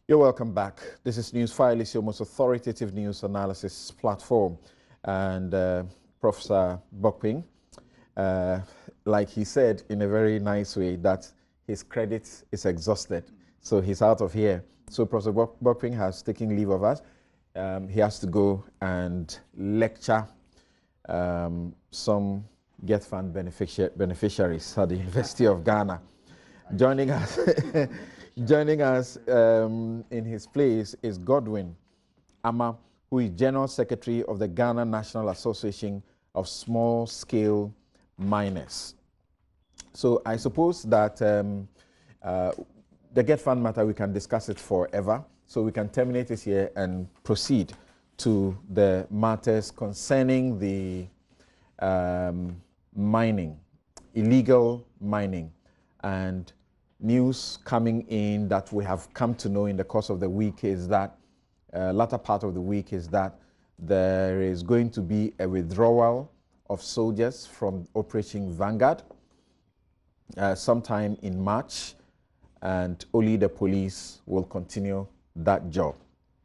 You're welcome back. This is Newsfile. It's your most authoritative news analysis platform. And Professor Bokping, like he said in a very nice way, that his credit is exhausted. So he's out of here. So Professor Bokping has taken leave of us. He has to go and lecture some Gov't beneficiaries at the University of Ghana. Joining us, in his place is Godwin Ama, who is General Secretary of the Ghana National Association of Small-Scale Miners. So I suppose that the Gov't matter, we can discuss it forever. So we can terminate it here and proceed to the matters concerning the mining, illegal mining, and news coming in that we have come to know in the course of the week is that, latter part of the week is that there is going to be a withdrawal of soldiers from Operation Vanguard sometime in March, and only the police will continue that job.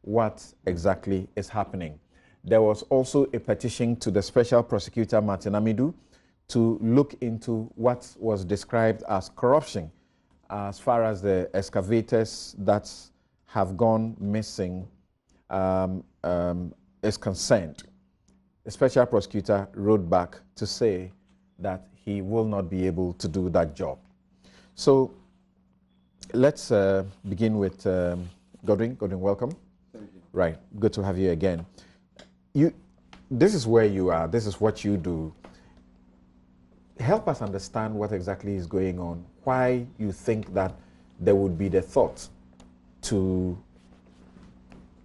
What exactly is happening? There was also a petition to the Special Prosecutor Martin Amidu to look into what was described as corruption as far as the excavators that have gone missing is concerned. The Special Prosecutor wrote back to say that he will not be able to do that job. So let's begin with Godwin. Godwin, welcome. Thank you. Right, good to have you again. This is where you are, this is what you do. Help us understand what exactly is going on, why you think that there would be the thought to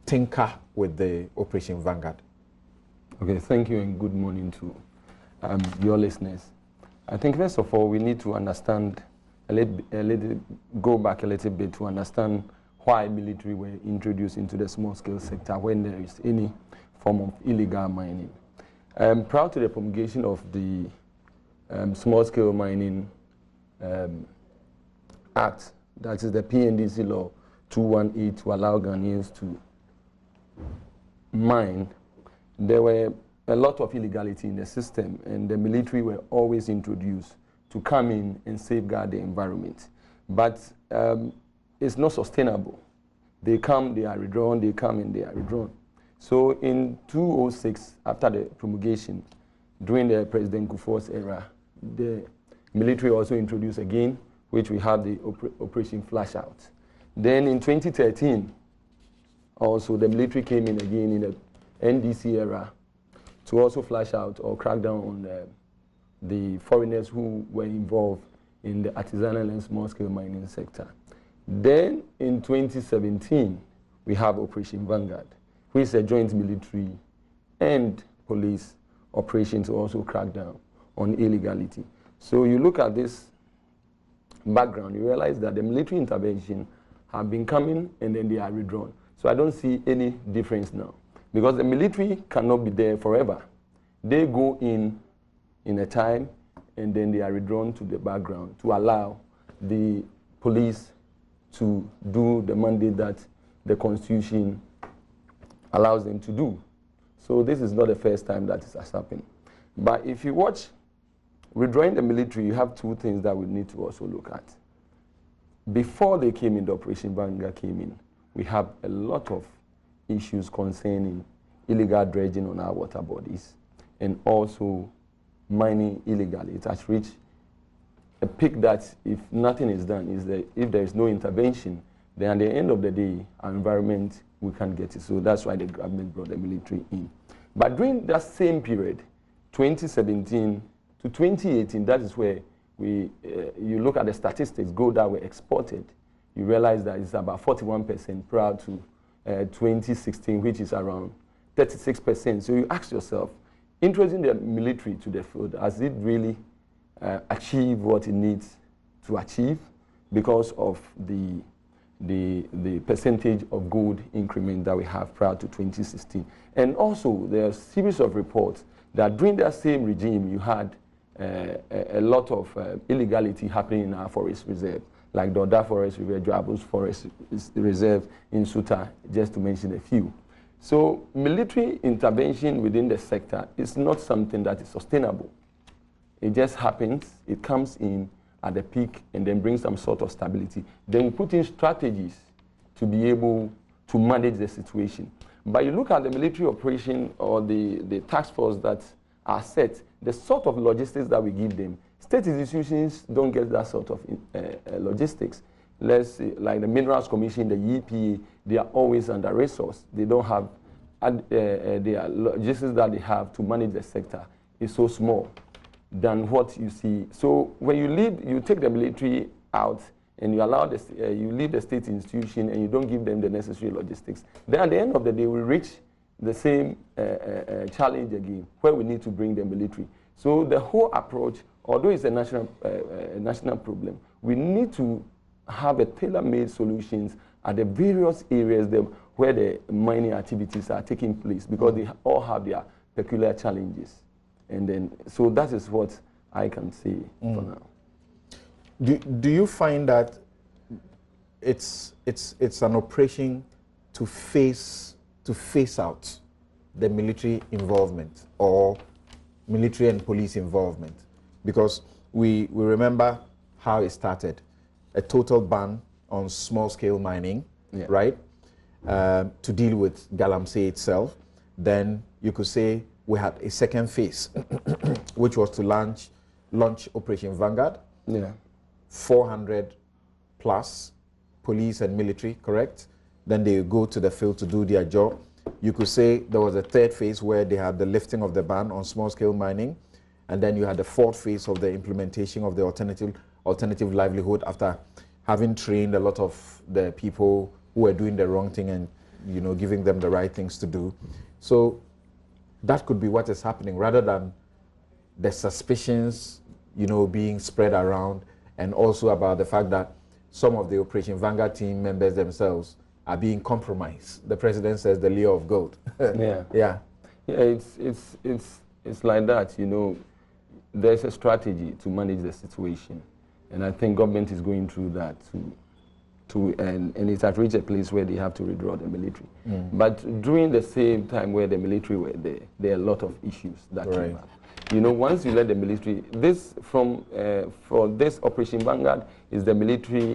tinker with the Operation Vanguard. Okay, thank you and good morning to your listeners. I think first of all, we need to understand go back a little bit to understand why military were introduced into the small-scale sector when there is any form of illegal mining. Prior to the promulgation of the small-scale mining Act, that is the PNDC Law 218, to allow Ghanaians to mine, there were a lot of illegality in the system, and the military were always introduced to come in and safeguard the environment. But it's not sustainable. They come, they are withdrawn, they come and they are withdrawn. So in 2006, after the promulgation, during the President Kufuor's era, the military also introduced again, which we have the Operation Flashout. Then in 2013, also the military came in again in the NDC era to also flash out or crack down on the foreigners who were involved in the artisanal and small-scale mining sector. Then in 2017, we have Operation Vanguard, which is a joint military and police operation to also crack down on illegality. So you look at this background, you realize that the military intervention have been coming and then they are withdrawn. So I don't see any difference now, because the military cannot be there forever. They go in a time and then they are withdrawn to the background to allow the police to do the mandate that the Constitution allows them to do. So this is not the first time that it has happened. But if you watch withdrawing the military, you have two things that we need to also look at. Before they came in, the Operation Vanguard came in, we have a lot of issues concerning illegal dredging on our water bodies and also mining illegally. It has reached a peak that if nothing is done, is that if there is no intervention, then at the end of the day, our environment, we can't get it. So that's why the government brought the military in. But during that same period, 2017 to 2018, that is where you look at the statistics, gold that were exported, you realize that it's about 41% prior to 2016, which is around 36%. So you ask yourself, introducing the military to the field, has it really achieved what it needs to achieve because of the percentage of gold increment that we have prior to 2016? And also, there are a series of reports that during that same regime, you had a lot of illegality happening in our forest reserve. like the Oda Forest Reserve, Joabos Forest Reserve in Suta, just to mention a few. So military intervention within the sector is not something that is sustainable. It just happens, it comes in at the peak and then brings some sort of stability. Then we put in strategies to be able to manage the situation. But you look at the military operation or the task force that are set, the sort of logistics that we give them, state institutions don't get that sort of logistics. Let's say, like the Minerals Commission, the EPA, they are always under-resourced. They don't have, the logistics that they have to manage the sector is so small than what you see. So when you take the military out and you allow you leave the state institution and you don't give them the necessary logistics, then at the end of the day, we reach the same challenge again, where we need to bring the military. So the whole approach, although it's a national problem, we need to have a tailor-made solutions at the various areas where the mining activities are taking place, because they all have their peculiar challenges. And then, so that is what I can say for now. Do you find that it's an operation to phase out the military involvement or military and police involvement? Because we remember how it started, a total ban on small-scale mining, right, to deal with Galamsey itself. Then you could say we had a second phase, which was to launch Operation Vanguard. 400 plus police and military, correct? Then they go to the field to do their job. You could say there was a third phase where they had the lifting of the ban on small-scale mining, and then you had the fourth phase of the implementation of the alternative livelihood after having trained a lot of the people who were doing the wrong thing and, you know, giving them the right things to do. So that could be what is happening, rather than the suspicions, you know, being spread around, and also about the fact that some of the Operation Vanguard team members themselves are being compromised. The president says the lure of Gov't. Yeah, it's like that, you know. There's a strategy to manage the situation, and I think government is going through that and it has reached a place where they have to withdraw the military. But during the same time where the military were there are a lot of issues that came up. You know, once you let the military, for this Operation Vanguard is the military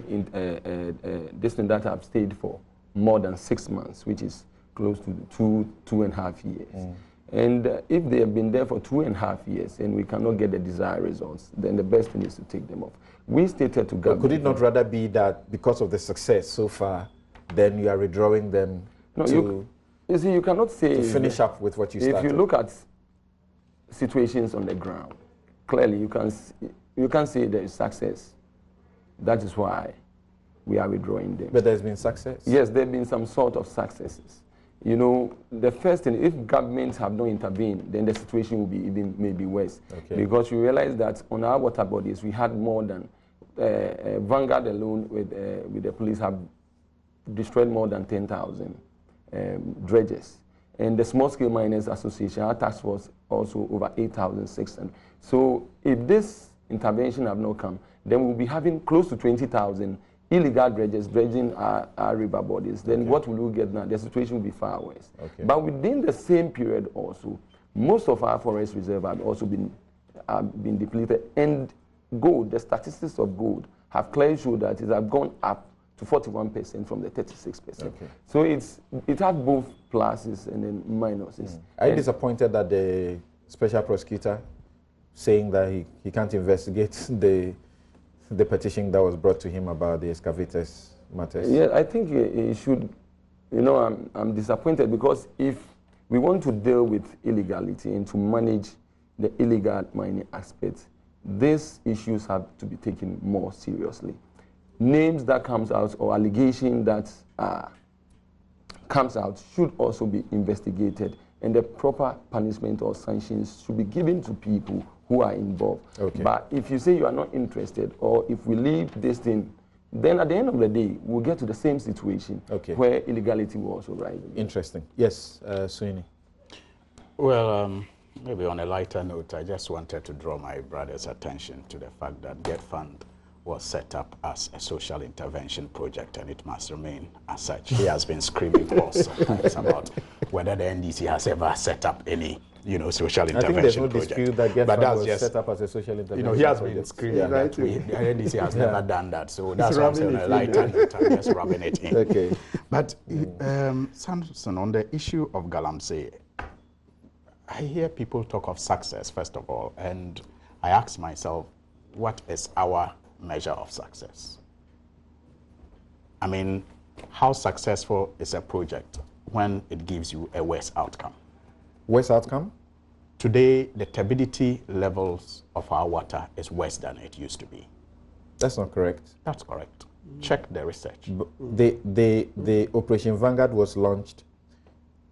this thing that have stayed for more than 6 months, which is close to 2.5 years. And if they have been there for 2.5 years and we cannot get the desired results, then the best thing is to take them off. We stated to government. Could it not rather be that because of the success so far, then you are withdrawing them you see, you cannot say... To finish up with what you started. If you look at situations on the ground, clearly you can say there is success. That is why we are withdrawing them. But there's been success? Yes, there have been some sort of successes. You know, the first thing, if governments have not intervened, then the situation will be even maybe worse. Because we realize that on our water bodies, we had more than, Vanguard alone with the police have destroyed more than 10,000 dredges. And the Small Scale Miners Association, our task force, also over 8,600. So if this intervention have not come, then we'll be having close to 20,000 illegal dredges dredging our river bodies. Then what will we get now? The situation will be far worse. But within the same period also, most of our forest reserves have also been depleted. And gold, the statistics of gold have clearly showed that it has gone up to 41% from the 36%. So it has both pluses and then minuses. Are you disappointed that the special prosecutor saying that he can't investigate the petition that was brought to him about the excavators matters? Yeah, I think he should. You know, I'm disappointed because if we want to deal with illegality and to manage the illegal mining aspects, these issues have to be taken more seriously. Names that comes out or allegation that comes out should also be investigated, and the proper punishment or sanctions should be given to people who are involved. But if you say you are not interested, or if we leave this thing, then at the end of the day, we'll get to the same situation where illegality will also rise. Interesting. Yes, Sweeney. Well, maybe on a lighter note, I just wanted to draw my brother's attention to the fact that Gov't Fund was set up as a social intervention project, and it must remain as such. He has been screaming for sometimes about whether the NDC has ever set up any, social intervention project. I think there's no dispute that Gov't was just, set up as a social intervention he has project. been screaming that the NDC has never done that. So that's why I'm saying a light and I'm just rubbing it in. Okay. But Samson, on the issue of Galamsey, I hear people talk of success, first of all, and I ask myself, what is our measure of success? I mean, how successful is a project when it gives you a worse outcome? Worse outcome? Today, the turbidity levels of our water is worse than it used to be. That's not correct. That's correct. Check the research. The Operation Vanguard was launched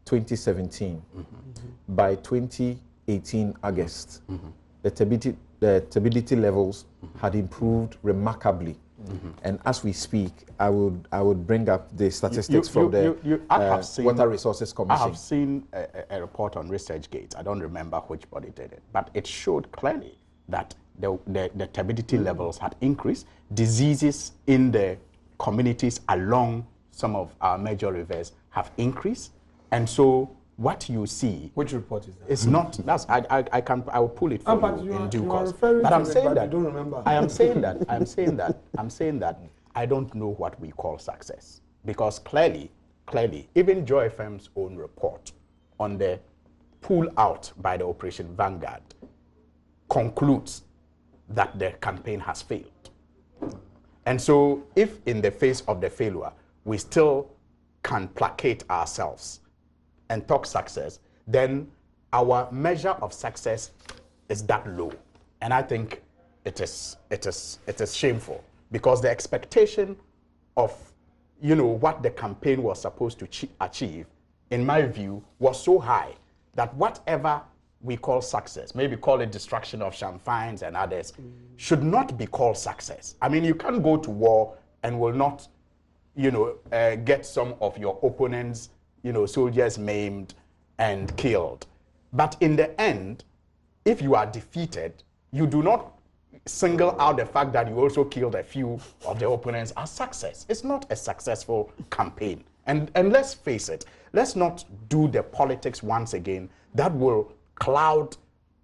2017. By 2018 August, the turbidity levels had improved remarkably. And as we speak, I would bring up the statistics from the Water Resources Commission. I have seen a report on ResearchGate. I don't remember which body did it, but it showed clearly that the turbidity levels had increased. Diseases in the communities along some of our major rivers have increased, and so what you see. Which report is that? It's not. That's I will pull it for you in due course. But I'm saying that. Don't remember. I am saying that. I'm saying that I don't know what we call success, because clearly, even Joy FM's own report on the pull out by the Operation Vanguard concludes that the campaign has failed. And so, if in the face of the failure we still can placate ourselves and talk success, then our measure of success is that low. And I think it is shameful, because the expectation of what the campaign was supposed to achieve, in my view, was so high that whatever we call success, maybe call it destruction of Shamfines and others, should not be called success. I mean, you can't go to war and will not get some of your opponents, soldiers maimed and killed. But in the end, if you are defeated, you do not single out the fact that you also killed a few of the opponents as success. It's not a successful campaign. And let's face it, let's not do the politics once again that will cloud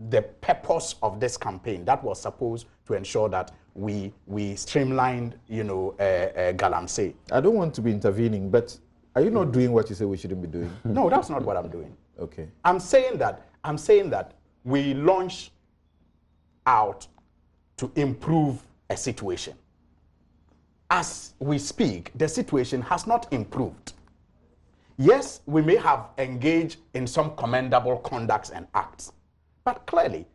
the purpose of this campaign that was supposed to ensure that we streamlined, Galamsey. I don't want to be intervening, but are you not doing what you say we shouldn't be doing? No, that's not what I'm doing. Okay. I'm saying that we launch out to improve a situation. As we speak, the situation has not improved. Yes, we may have engaged in some commendable conducts and acts, but clearly,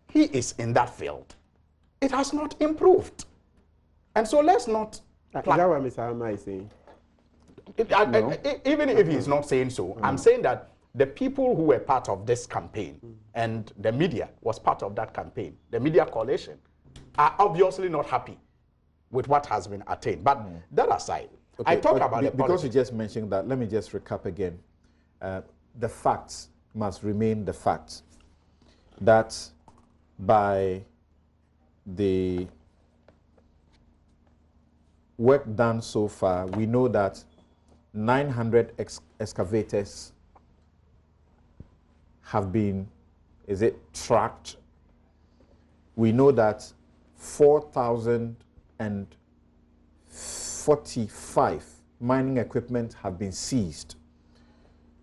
he is in that field. It has not improved. And so let's not... Is that what Mr. Hama is saying? Even if he's not saying so, I'm saying that the people who were part of this campaign, and the media was part of that campaign, the media coalition, are obviously not happy with what has been attained. But that aside, okay, I talk about the because politics. you just mentioned that, let me just recap again. The facts must remain the facts. That by the work done so far, we know that 900 excavators have been, tracked. We know that 4,045 mining equipment have been seized.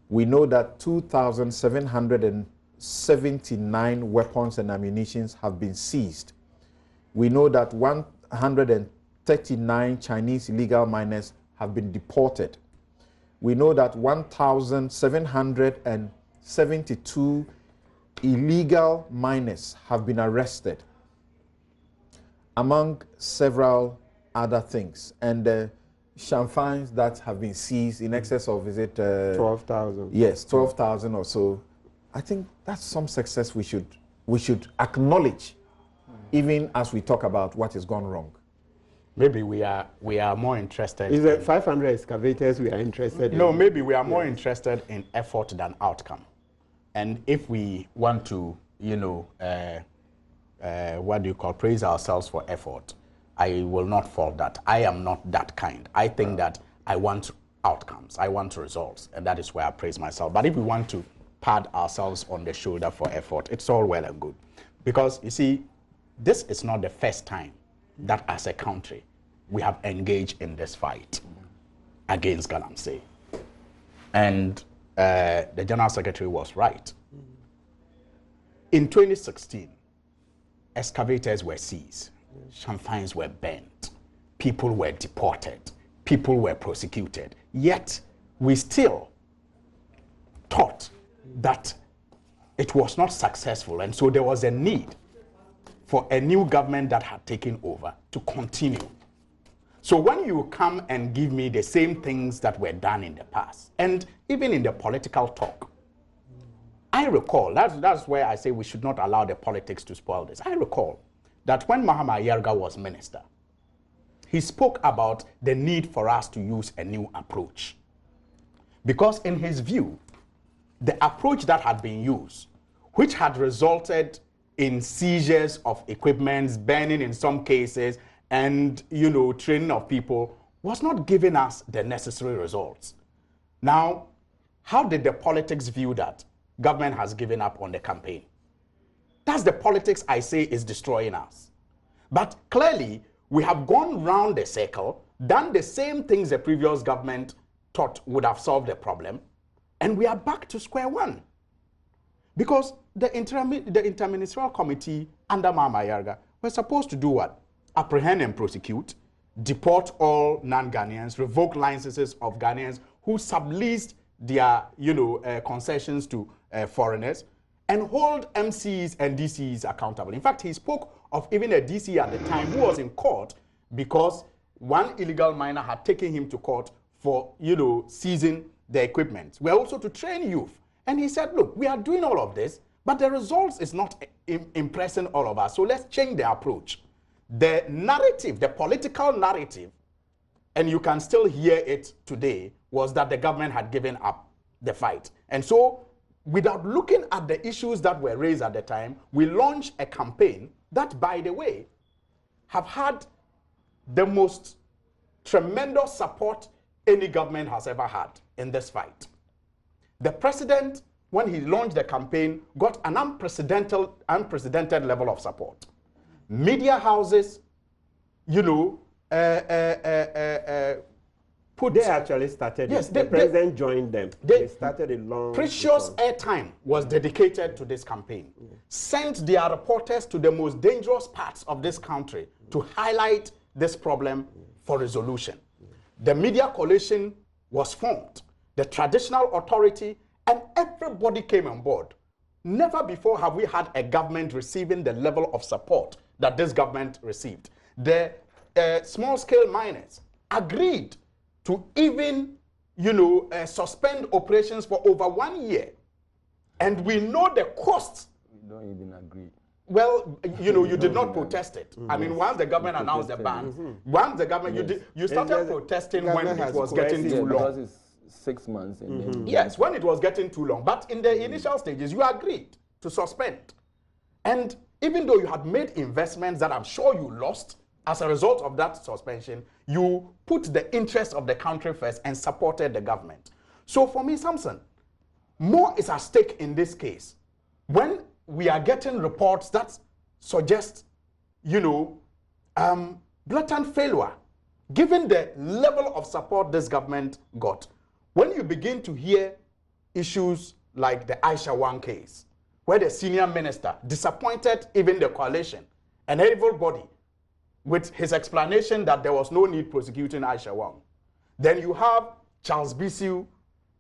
We know that 2,779 weapons and ammunition have been seized. We know that 139 Chinese illegal miners have been deported. We know that 1,772 illegal miners have been arrested, among several other things. And the Shamfines that have been seized in excess of, 12,000? Yes, 12,000 or so. I think that's some success we should acknowledge, even as we talk about what has gone wrong. Maybe we are more interested. Is it 500 excavators we are interested in? No, maybe we are more interested in effort than outcome. And if we want to, praise ourselves for effort, I will not fault that. I am not that kind. I think that I want outcomes. I want results. And that is where I praise myself. But if we want to pat ourselves on the shoulder for effort, it's all well and good. Because, you see, this is not the first time that as a country we have engaged in this fight against Galamsey. And the General Secretary was right. In 2016, excavators were seized, champagnes were burnt, people were deported, people were prosecuted. Yet, we still thought that it was not successful, and so there was a need for a new government that had taken over to continue. So when you come and give me the same things that were done in the past, and even in the political talk, I recall, that's where I say we should not allow the politics to spoil this. I recall that when Mahama Ayarga was minister, he spoke about the need for us to use a new approach. Because in his view, the approach that had been used, which had resulted in seizures of equipment, burning in some cases, and training of people, was not giving us the necessary results. Now, how did the politics view that? Government has given up on the campaign. That's the politics I say is destroying us. But clearly, we have gone round the circle, done the same things the previous government thought would have solved the problem, and we are back to square one. Because the interministerial committee under Mahama Ayarga were supposed to do what? Apprehend and prosecute, deport all non-Ghanaians, revoke licenses of Ghanaians who subleased their concessions to foreigners, and hold MCs and DCs accountable. In fact, he spoke of even a DC at the time who was in court because one illegal miner had taken him to court for seizing the equipment. We're also to train youth. And he said, look, we are doing all of this, but the results is not impressing all of us. So let's change the approach. The narrative, the political narrative, and you can still hear it today, was that the government had given up the fight. And so, without looking at the issues that were raised at the time, we launched a campaign that, by the way, have had the most tremendous support any government has ever had in this fight. The president, when he launched the campaign, got an unprecedented level of support. Media houses, They actually started. Yes, the president joined them. They started a long. Precious airtime was dedicated to this campaign. Sent their reporters to the most dangerous parts of this country to highlight this problem for resolution. The media coalition was formed. The traditional authority and everybody came on board. Never before have we had a government receiving the level of support that this government received. The small-scale miners agreed to even, suspend operations for over 1 year. And we know the costs. We don't even agree. Well, you did not protest it. I mean, once the government announced the ban, once the government, you started protesting when it was getting too long. Because it's 6 months. And then yes, when it was getting too long. But in the initial stages, you agreed to suspend. And even though you had made investments that I'm sure you lost as a result of that suspension, you put the interest of the country first and supported the government. So for me, Samson, more is at stake in this case. When we are getting reports that suggest, blatant failure, given the level of support this government got. When you begin to hear issues like the Aisha Wang case, where the senior minister disappointed even the coalition and everybody with his explanation that there was no need prosecuting Aisha Wang. Then you have Charles Bissiu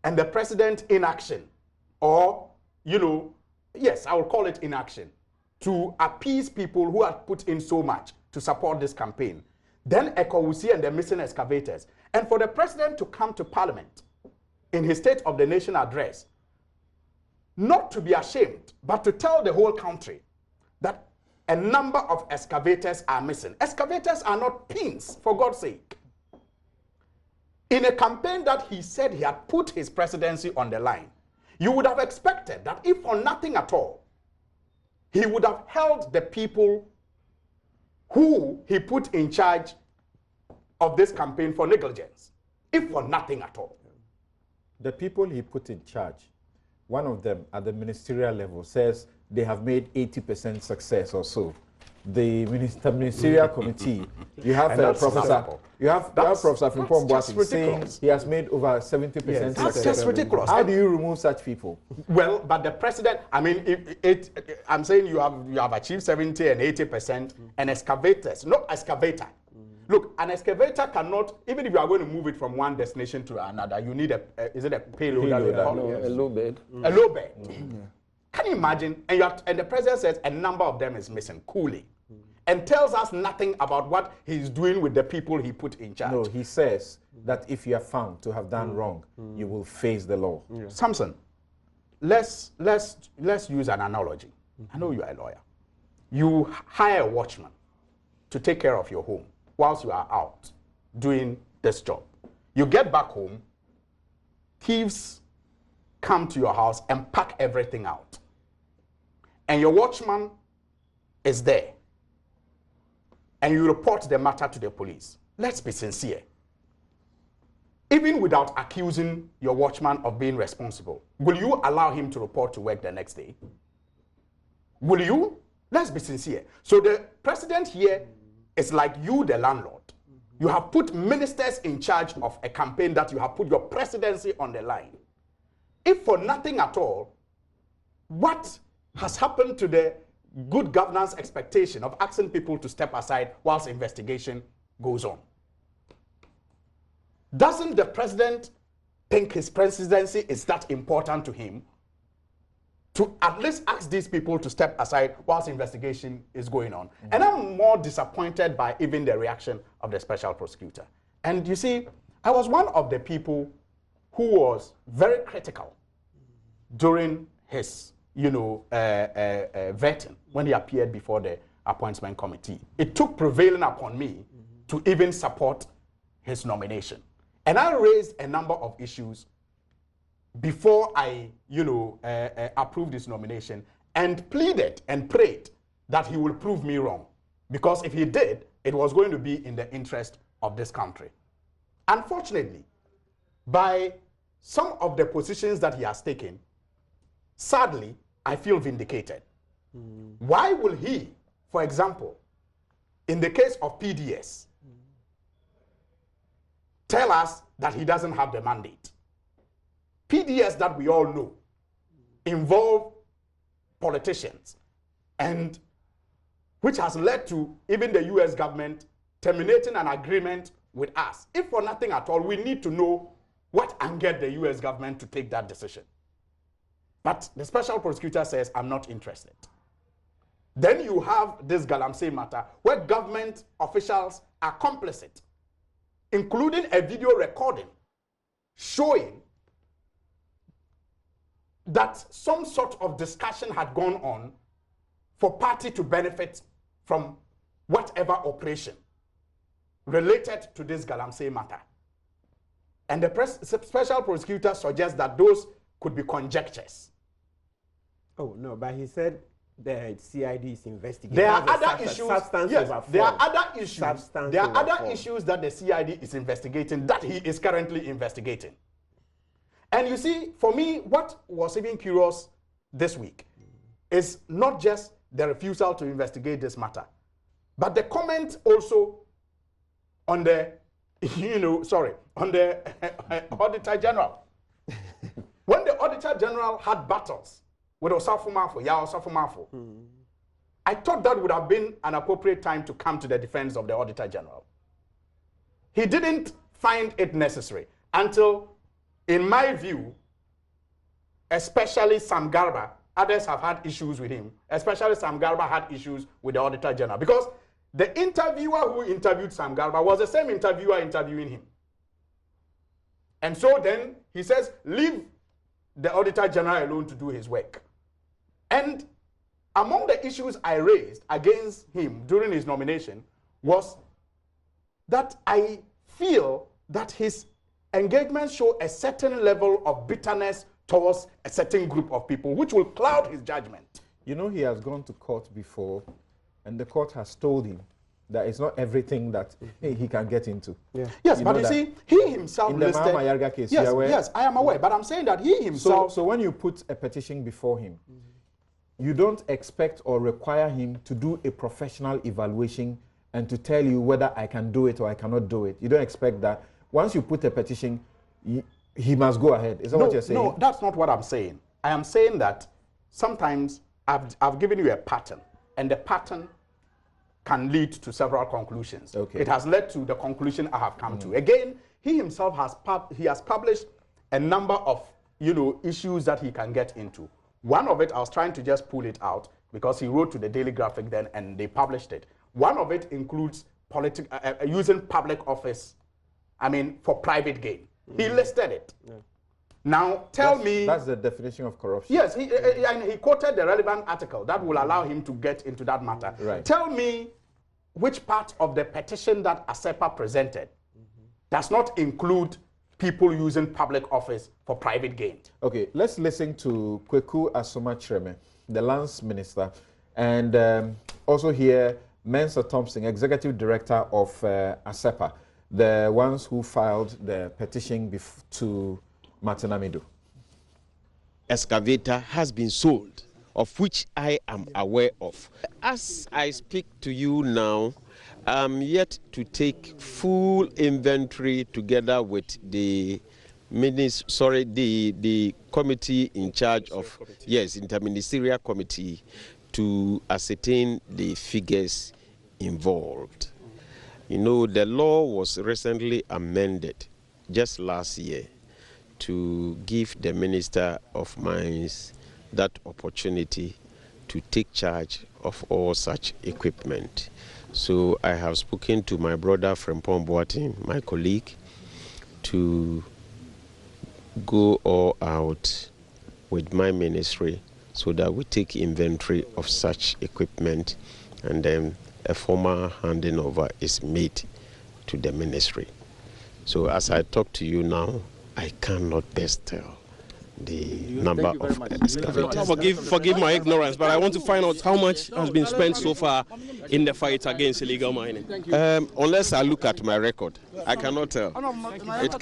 and the president inaction, or, yes, I will call it inaction, to appease people who had put in so much to support this campaign. Then Ekowusi and the missing excavators. And for the president to come to parliament in his State of the Nation address, not to be ashamed, but to tell the whole country that a number of excavators are missing. Excavators are not pins, for God's sake. In a campaign that he said he had put his presidency on the line, you would have expected that if for nothing at all, he would have held the people who he put in charge of this campaign for negligence, if for nothing at all. The people he put in charge, one of them at the ministerial level says they have made 80% success or so. The ministerial committee, you have Professor Frimpong Boateng saying he has made over 70% success. That's just ridiculous. How do you remove such people? Well, but the president, I mean, I'm saying you have achieved 70 and 80%, and excavators, not excavator. Look, an excavator cannot, even if you are going to move it from one destination to another, you need is it a payload? No, a low bed. A low bed. Can you imagine? And the president says a number of them is missing, coolly, and tells us nothing about what he's doing with the people he put in charge. No, he says that if you are found to have done wrong, you will face the law. Yeah. Samson, let's use an analogy. I know you are a lawyer. You hire a watchman to take care of your home whilst you are out doing this job. You get back home, thieves come to your house and pack everything out. And your watchman is there. And you report the matter to the police. Let's be sincere. Even without accusing your watchman of being responsible, will you allow him to report to work the next day? Will you? Let's be sincere. So the president here is like you, the landlord. You have put ministers in charge of a campaign that you have put your presidency on the line. If for nothing at all, what has happened to the good governance expectation of asking people to step aside whilst investigation goes on? Doesn't the president think his presidency is that important to him to at least ask these people to step aside whilst investigation is going on? And I'm more disappointed by even the reaction of the special prosecutor. And you see, I was one of the people who was very critical during his, vetting when he appeared before the appointment committee. It took prevailing upon me to even support his nomination. And I raised a number of issues before I, approved his nomination, and pleaded and prayed that he will prove me wrong. Because if he did, it was going to be in the interest of this country. Unfortunately, by some of the positions that he has taken, sadly, I feel vindicated. Why will he, for example, in the case of PDS, tell us that he doesn't have the mandate? PDS that we all know involve politicians, and which has led to even the US government terminating an agreement with us. If for nothing at all, we need to know what angered the US government to take that decision. But the special prosecutor says, I'm not interested. Then you have this Galamsey matter where government officials are complicit, including a video recording showing that some sort of discussion had gone on for party to benefit from whatever operation related to this Galamsey matter. And the special prosecutor suggests that those could be conjectures. Oh, no, but he said the CID is investigating. There are other issues. Yes, there are other issues. There are other issues that the CID is investigating, that he is currently investigating. And you see, for me, what was even curious this week is not just the refusal to investigate this matter, but the comment also on the, on the Auditor General. When the Auditor General had battles with Osafo Mafo, I thought that would have been an appropriate time to come to the defense of the Auditor General. He didn't find it necessary until, in my view, especially Sam Garba, others have had issues with him, especially Sam Garba had issues with the Auditor General, because the interviewer who interviewed Sam Garba was the same interviewer interviewing him. And so then he says, leave the Auditor General alone to do his work. And among the issues I raised against him during his nomination was that I feel that his engagements show a certain level of bitterness towards a certain group of people, which will cloud his judgment. You know, he has gone to court before, and the court has told him that it's not everything that he can get into. Yeah. Yes, but you see, he himself in the listed... Mahama Yarga case, yes, yes, I am aware, but I'm saying that he himself... So when you put a petition before him, you don't expect or require him to do a professional evaluation and to tell you whether I can do it or I cannot do it. You don't expect that. Once you put a petition, he must go ahead. Is that what you're saying? No, that's not what I'm saying. I am saying that sometimes I've given you a pattern, and the pattern can lead to several conclusions. Okay. It has led to the conclusion I have come to. Again, he himself has published a number of issues that he can get into. One of it, I was trying to just pull it out because he wrote to the Daily Graphic then and they published it. One of it includes using public office, for private gain. He listed it. Yeah. Now, tell me... That's the definition of corruption. Yes, and he quoted the relevant article that will allow him to get into that matter. Right. Tell me which part of the petition that ASEPA presented does not include people using public office for private gain. Okay, let's listen to Kweku Asoma-Kyereme, the Lands Minister, and also hear Mensa Thompson, Executive Director of ASEPA, the ones who filed the petition to Martin Amido. Excavator has been sold, of which I am aware of. As I speak to you now, I'm yet to take full inventory together with the committee in charge of, interministerial committee, to ascertain the figures involved. The law was recently amended just last year to give the Minister of Mines that opportunity to take charge of all such equipment. So I have spoken to my brother Frempong Boateng, my colleague, to go all out with my ministry so that we take inventory of such equipment, and then a formal handing over is made to the ministry. So as I talk to you now, I cannot best tell the number of excavators. Forgive my ignorance, but I want to find out how much has been spent so far in the fight against illegal mining. Unless I look at my record, I cannot tell. It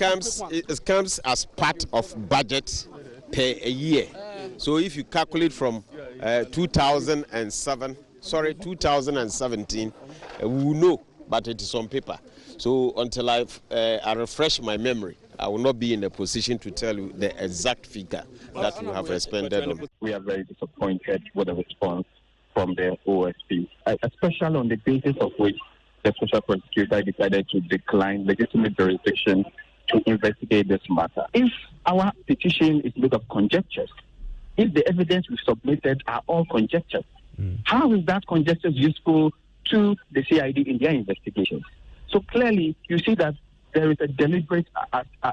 comes as part of budget per a year. So if you calculate from 2017, we will know, but it is on paper. So until I refresh my memory, I will not be in a position to tell you the exact figure that we have expended on. We are very disappointed with the response from the OSP, especially on the basis of which the special prosecutor decided to decline legitimate jurisdiction to investigate this matter. If our petition is made of conjectures, if the evidence we submitted are all conjectures, how is that conjecture useful to the CID in their investigations? So clearly, you see that there is a deliberate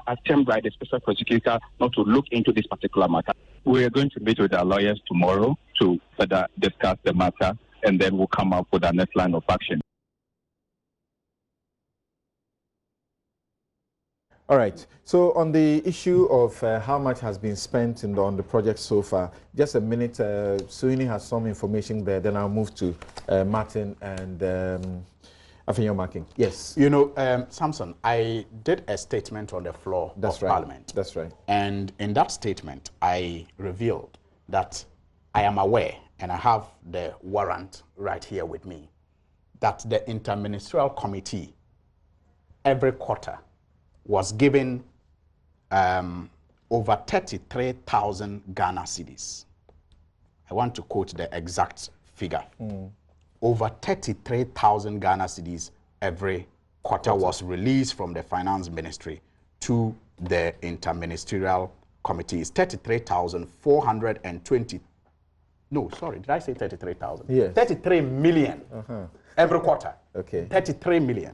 attempt by the special prosecutor not to look into this particular matter. We are going to meet with our lawyers tomorrow to further discuss the matter, and then we'll come up with our next line of action. All right. So on the issue of how much has been spent on the project so far, just a minute. Suini has some information there. Then I'll move to Martin and Afinyo Marking. Yes. Samson, I did a statement on the floor of Parliament. That's right. And in that statement, I revealed that I am aware, and I have the warrant right here with me, that the Interministerial Committee every quarter was given over 33,000 Ghana cedis. I want to quote the exact figure. Over 33,000 Ghana cedis every quarter was released from the Finance Ministry to the Interministerial Committee. It's 33,420. No, sorry, did I say 33,000? Yes. 33 million every quarter. Okay. 33 million.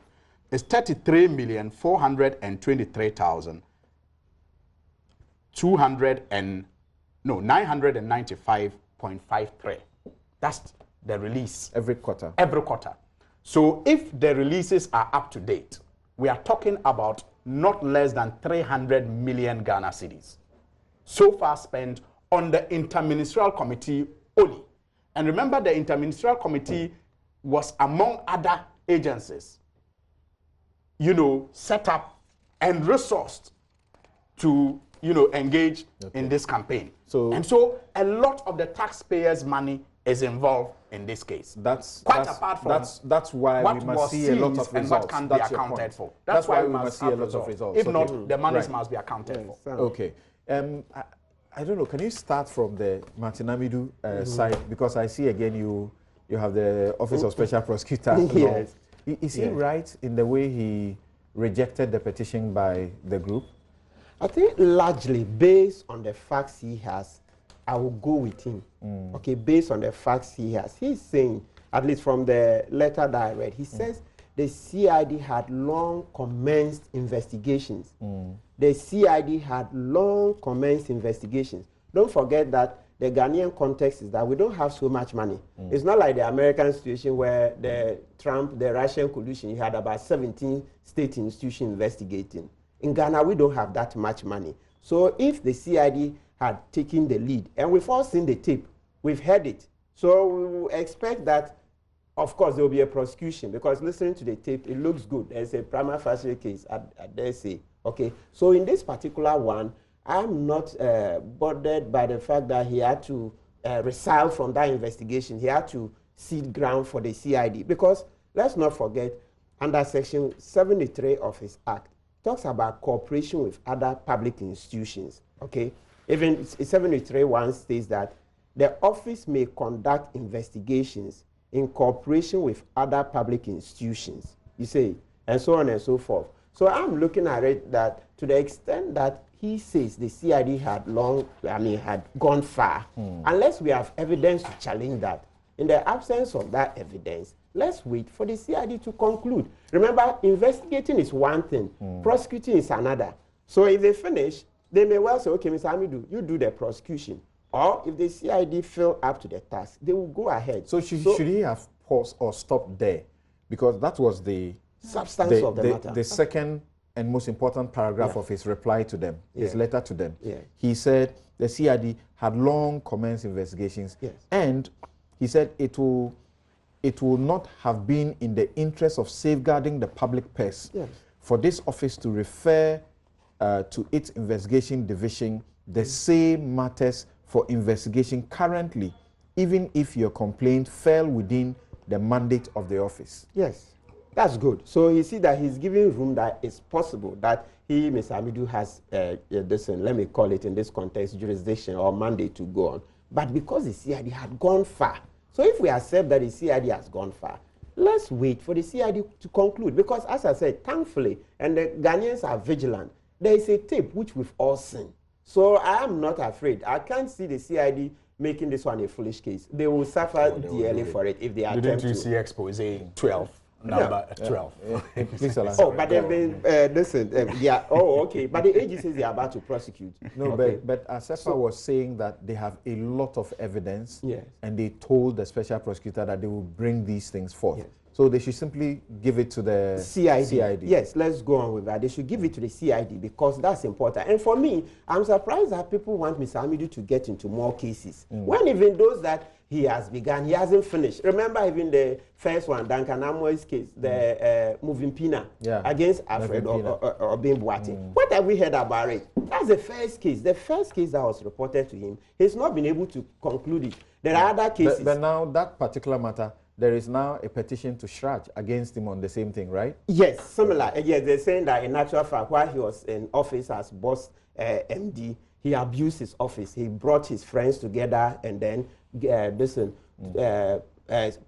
It's 995.53. That's the release. Every quarter. Every quarter. So if the releases are up to date, we are talking about not less than 300 million Ghana cedis so far spent on the Interministerial Committee only. And remember, the Interministerial Committee was, among other agencies, set up and resourced to, engage in this campaign. And so a lot of the taxpayers' money is involved in this case. That's apart from that's why we must see a lot of results. And what can be accounted for. That's why we must see a lot of results. If not, the monies must be accounted for. Okay. I don't know. Can you start from the Martin Amidu side, because I see again you have the Office of Special Prosecutor. Yes. Is he right in the way he rejected the petition by the group? I think largely based on the facts he has, I will go with him. Okay, based on the facts he has. He's saying, at least from the letter that I read, he says the CID had long commenced investigations. The CID had long commenced investigations. Don't forget that the Ghanaian context is that we don't have so much money. It's not like the American situation where the Russian collusion, you had about 17 state institutions investigating. In Ghana, we don't have that much money. So if the CID had taken the lead, and we've all seen the tape, we've heard it. So we will expect that, of course, there will be a prosecution, because listening to the tape, it looks good. There's a prima facie case, I dare say. Okay, so in this particular one, I'm not bothered by the fact that he had to resile from that investigation. He had to cede ground for the CID, because let's not forget, under Section 73 of his Act, talks about cooperation with other public institutions. Okay, even 73(1) states that the office may conduct investigations in cooperation with other public institutions. You see, and so on and so forth. So I'm looking at it that to the extent that he says the CID had had gone far, unless we have evidence to challenge that. In the absence of that evidence, let's wait for the CID to conclude. Remember, investigating is one thing, prosecuting is another. So if they finish, they may well say, okay, Mr. Amidu, you do the prosecution. Or if the CID fell up to the task, they will go ahead. So should he have paused or stopped there? Because that was the substance of the matter. The second and most important paragraph of his reply to them, his letter to them. He said the CID had long commenced investigations, and he said it will not have been in the interest of safeguarding the public purse for this office to refer to its investigation division the same matters for investigation currently, even if your complaint fell within the mandate of the office. Yes, that's good. So you see that he's giving room that it's possible that he, Mr. Amidu, has let me call it in this context, jurisdiction or mandate to go on. But because the CID had gone far, so if we accept that the CID has gone far, let's wait for the CID to conclude. Because as I said, thankfully, and the Ghanaians are vigilant, there is a tape which we've all seen. So I am not afraid. I can't see the CID making this one a foolish case. They will suffer dearly for it if they attempt to. Didn't you see expose 12? Number 12. Oh, but they've been, okay. But the AG says they are about to prosecute. No, but Asefa was saying that they have a lot of evidence, and they told the special prosecutor that they will bring these things forth. So they should simply give it to the CID. Yes, let's go on with that. They should give it to the CID because that's important. And for me, I'm surprised that people want Mr. Amidu to get into more cases. When even those that he has begun, he hasn't finished. Remember even the first one, Duncan Amoy's case, the moving Pina against Alfred or Ben Boate. What have we heard about it? That's the first case. The first case that was reported to him, he's not been able to conclude it. There are other cases. But now that particular matter, there is now a petition to Shraj against him on the same thing, right? Yes, similar. Yes, they're saying that in actual fact, while he was in office as boss MD, he abused his office. He brought his friends together and then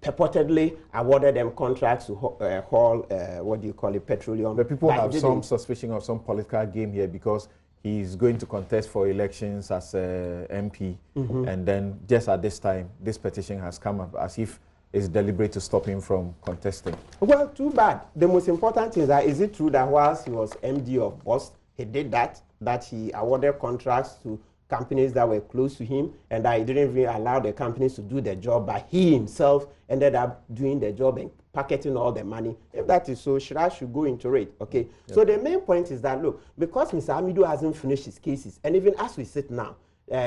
purportedly awarded them contracts to haul, petroleum. But people have some suspicion of some political game here because he's going to contest for elections as MP. And then just at this time, this petition has come up as if it's deliberate to stop him from contesting. Well, too bad. The most important thing is that, is it true that whilst he was MD of BOST, he did that he awarded contracts to companies that were close to him and that he didn't even allow the companies to do their job, but he himself ended up doing the job and pocketing all the money? If that is so, Shraj should go into it, okay? So the main point is that, look, because Mr. Amidu hasn't finished his cases, and even as we sit now,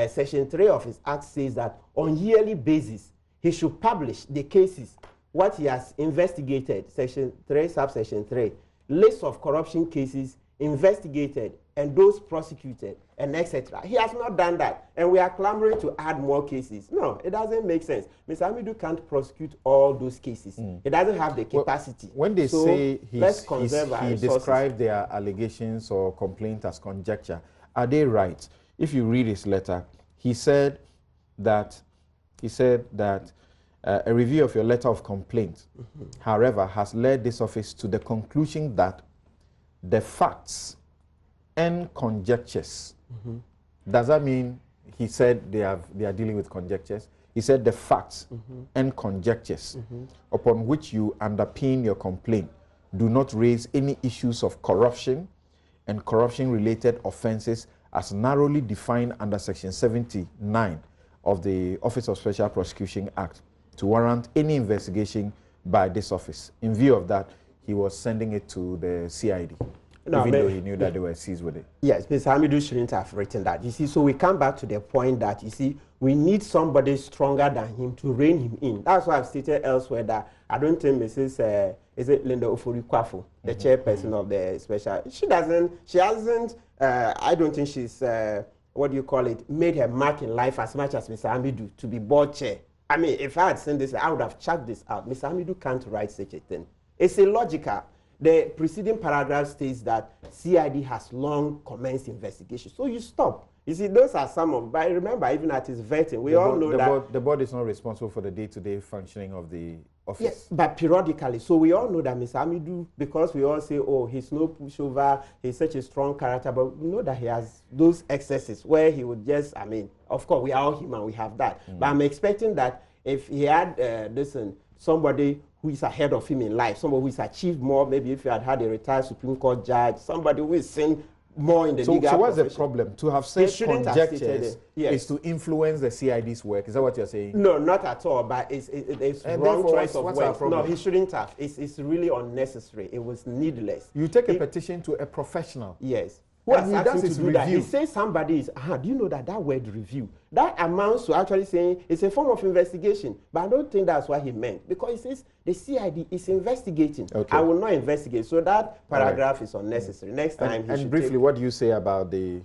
Section 3 of his Act says that on yearly basis, he should publish the cases what he has investigated, section 3, subsection 3, list of corruption cases investigated and those prosecuted and etc. He has not done that, and we are clamoring to add more cases. No, it doesn't make sense. Mr. Hamidu can't prosecute all those cases. He doesn't have the capacity. When they say he described their allegations or complaint as conjecture, are they right? If you read his letter, he said that a review of your letter of complaint, however, has led this office to the conclusion that the facts and conjectures. Does that mean he said they are dealing with conjectures? He said the facts and conjectures upon which you underpin your complaint do not raise any issues of corruption and corruption-related offenses as narrowly defined under Section 79 of the Office of Special Prosecution Act to warrant any investigation by this office. In view of that, he was sending it to the CID, even though he knew that they were seized with it. Yes, Mr. Hamidu shouldn't have written that. You see, so we come back to the point that, you see, we need somebody stronger than him to rein him in. That's why I've stated elsewhere that I don't think Mrs. Is it Linda Ofori-Kwafo, the chairperson of the special, I don't think she's, made her mark in life as much as Mr. Hamidu to be board chair. I mean, if I had seen this, I would have chucked this out. Mr. Hamidu can't write such a thing. It's illogical. The preceding paragraph states that CID has long commenced investigation. So you stop. You see, those are some of, but remember, even at his vetting, we all know that the board is not responsible for the day-to-day functioning of the office. Yes, but periodically. So we all know that Mr. Hamidu, because we all say, oh, he's no pushover, he's such a strong character, but we know that he has those excesses where he would just, I mean, of course, we are all human, we have that. But I'm expecting that if he had, somebody who is ahead of him in life, somebody who has achieved more, maybe if he had a retired Supreme Court judge, somebody who is seen more in the legal So what's profession. the problem? To have said conjectures is to influence the CID's work. Is that what you're saying? No, not at all, but it's wrong choice of words. No, he shouldn't have. It's really unnecessary. It was needless. You take a petition to a professional. Yes. What he does is review. He says somebody is, do you know that word review? That amounts to actually saying it's a form of investigation. But I don't think that's what he meant. Because he says the CID is investigating. Okay. I will not investigate. So that paragraph is unnecessary. Next time and briefly, what do you say about the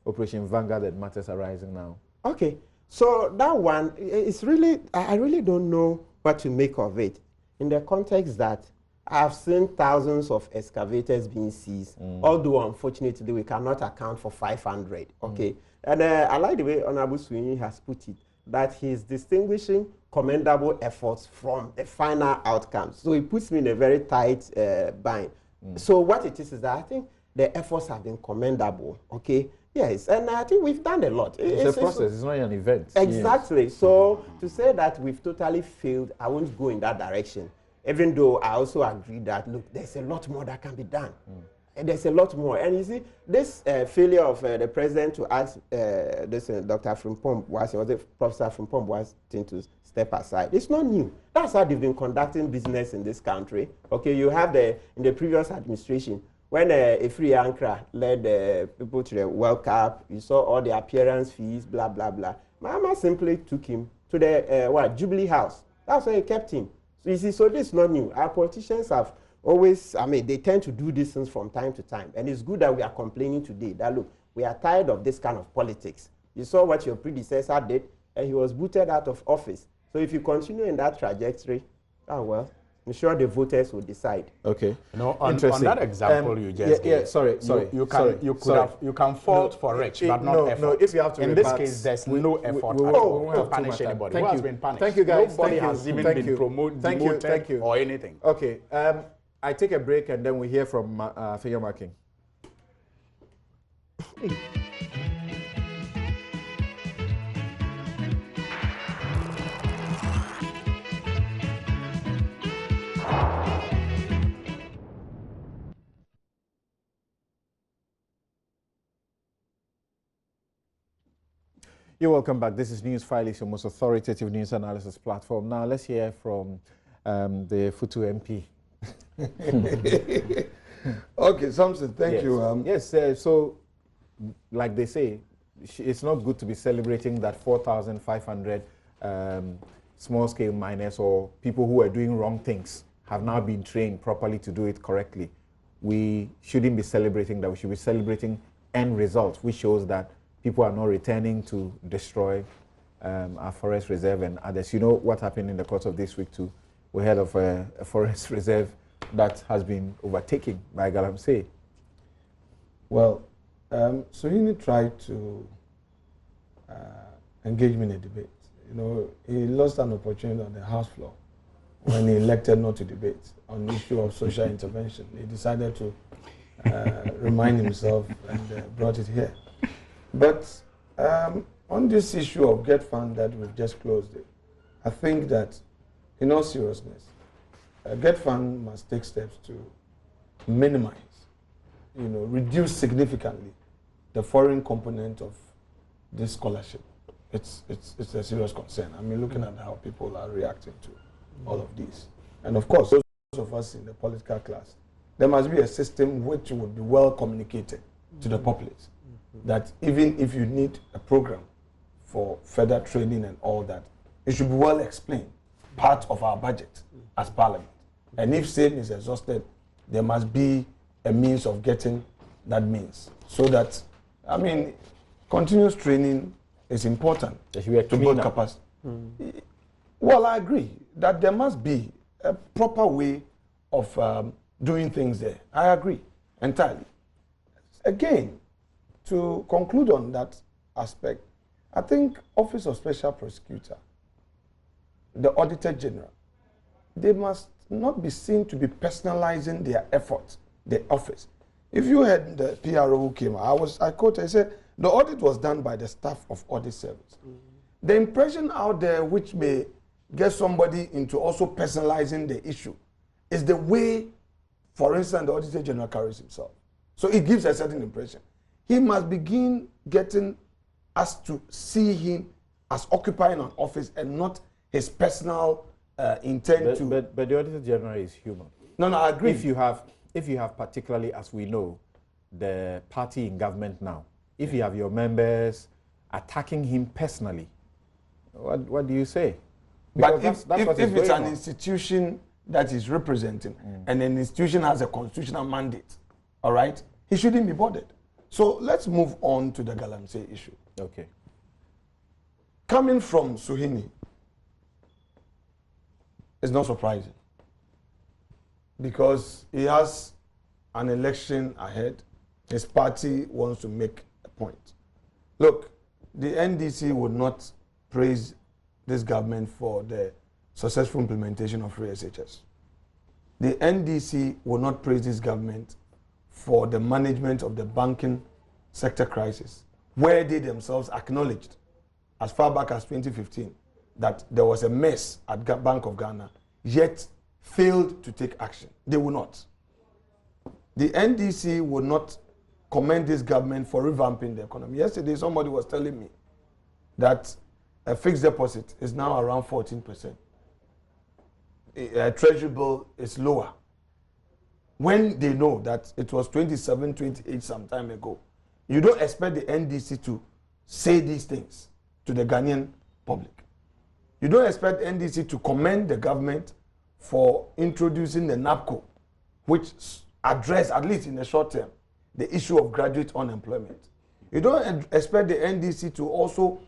Operation Vanguard that matters arising now? Okay. So that one, it's really, I really don't know what to make of it. In the context that I've seen thousands of excavators being seized, although unfortunately we cannot account for 500. Okay, and I like the way Honorable Sweeney has put it, that he's distinguishing commendable efforts from the final outcome. So he puts me in a very tight bind. So what it is that I think the efforts have been commendable. Okay, yes, and I think we've done a lot. It's a process. It's not an event. Exactly. Yes. So to say that we've totally failed, I won't go in that direction. Even though I also agree that, look, there's a lot more that can be done. And there's a lot more. And you see, this failure of the president to ask Dr. Frimpong was it Professor Frimpong was to step aside. It's not new. That's how they've been conducting business in this country. Okay, you have in the previous administration, when Efri Ankara led people to the World Cup, you saw all the appearance fees, blah, blah, blah. Mama simply took him to the Jubilee House. That's where he kept him. So you see, so this is not new. Our politicians have always, they tend to do these things from time to time. And it's good that we are complaining today that, look, we are tired of this kind of politics. You saw what your predecessor did, and he was booted out of office. So if you continue in that trajectory, well, I'm sure the voters will decide. Okay. On that example you just gave, you can fault for rich, but not effort. No, if you have to in this case, there's no effort to punish anybody. Who has been punished? Thank you, guys. Nobody has even been promoted, demoted, or anything. Okay. I take a break and then we hear from Figure Marking. You're welcome back. This is Newsfile, it's your most authoritative news analysis platform. Now let's hear from the Futu MP. Okay, Samson, thank you. Yes, so like they say, it's not good to be celebrating that 4,500 small-scale miners or people who are doing wrong things have now been trained properly to do it correctly. We shouldn't be celebrating that. We should be celebrating end results, which shows that people are not returning to destroy our forest reserve and others. You know what happened in the course of this week too? We heard of a forest reserve that has been overtaken by Galamsey. Well, Suhuyini tried to engage me in a debate. You know, he lost an opportunity on the House floor when he elected not to debate on the issue of social intervention. He decided to remind himself and brought it here. But on this issue of Gov't Fund that we've just closed it, I think that in all seriousness, Gov't Fund must take steps to minimize, reduce significantly the foreign component of this scholarship. It's a serious concern. I mean, looking at how people are reacting to all of these. And of course, those of us in the political class, there must be a system which would be well communicated to the populace. That even if you need a program for further training and all that, it should be well explained, part of our budget as Parliament. And if same is exhausted, there must be a means of getting that means. So that, I mean, continuous training is important to build capacity. Well, I agree that there must be a proper way of doing things there. I agree entirely. Again, to conclude on that aspect, I think Office of Special Prosecutor, the Auditor General, they must not be seen to be personalizing their efforts, the office. If you had the PRO who came, I quoted, I said, the audit was done by the staff of audit service. The impression out there which may get somebody into also personalizing the issue is the way, for instance, the Auditor General carries himself. So it gives a certain impression. He must begin getting us to see him as occupying an office and not his personal intent But the Auditor General is human. No, I agree. If you have particularly, as we know, the party in government now, if you have your members attacking him personally, what do you say? Because but if it's an institution that is representing and an institution has a constitutional mandate, all right, he shouldn't be bothered. So let's move on to the Galamsey issue. Okay. Coming from Suhuyini is not surprising because he has an election ahead. His party wants to make a point. Look, the NDC would not praise this government for the successful implementation of free SHS. The NDC will not praise this government for the management of the banking sector crisis, where they themselves acknowledged as far back as 2015 that there was a mess at Bank of Ghana, yet failed to take action. They will not. The NDC will not commend this government for revamping the economy. Yesterday, somebody was telling me that a fixed deposit is now around 14%. A treasury bill is lower. When they know that it was 27, 28 some time ago, you don't expect the NDC to say these things to the Ghanaian public. You don't expect NDC to commend the government for introducing the NAPCO, which address, at least in the short term, the issue of graduate unemployment. You don't expect the NDC to also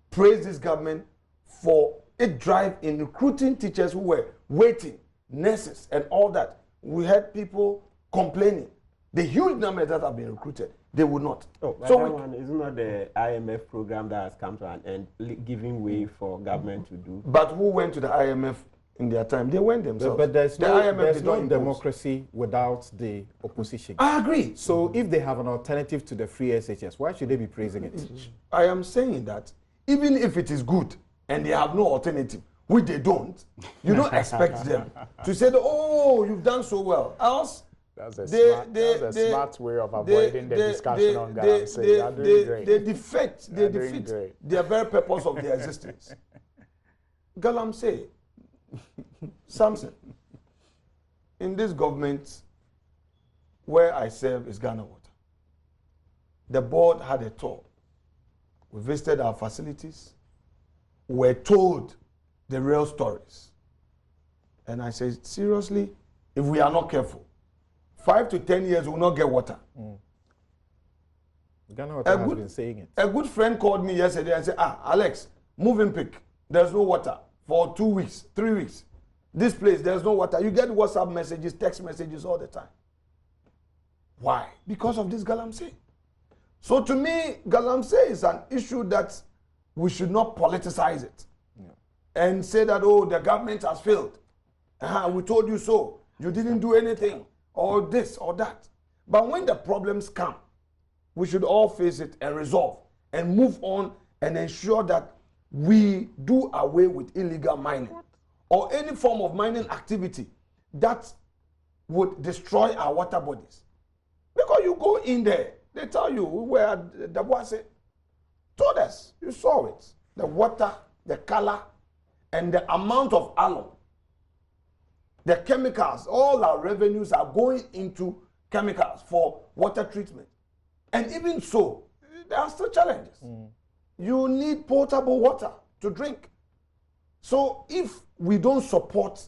praise this government for its drive in recruiting teachers who were waiting, nurses and all that. We had people complaining. The huge number that have been recruited, they would not. Oh, so that one is not the IMF program that has come to an end, giving way for government to do. But who went to the IMF in their time? They went themselves. But there's no democracy without the opposition. I agree. So if they have an alternative to the free SHS, why should they be praising it? I am saying that even if it is good and they have no alternative, which they don't, you don't expect them to say, oh, you've done so well. Else, that's a smart way of avoiding the discussion on Galamsey. They defeat the very purpose of their existence. Galamsey, Samson, in this government where I serve is Ghana Water. The board had a tour. We visited our facilities. We were told the real stories. And I said, seriously, if we are not careful, 5 to 10 years we will not get water. Ghana Water has been saying it. A good friend called me yesterday and said, Alex, move in pick. There's no water for 2 weeks, 3 weeks. This place, there's no water. You get WhatsApp messages, text messages all the time. Why? Because of this galamsey. So to me, galamsey is an issue that we should not politicize it. And say that, oh, the government has failed. We told you so. You didn't do anything. Or this or that. But when the problems come, we should all face it and resolve and move on and ensure that we do away with illegal mining or any form of mining activity that would destroy our water bodies. Because you go in there, they tell you where the Boise told us, you saw it, the water, the color, and the amount of alum, the chemicals, all our revenues are going into chemicals for water treatment. And even so, there are still challenges. You need potable water to drink. So if we don't support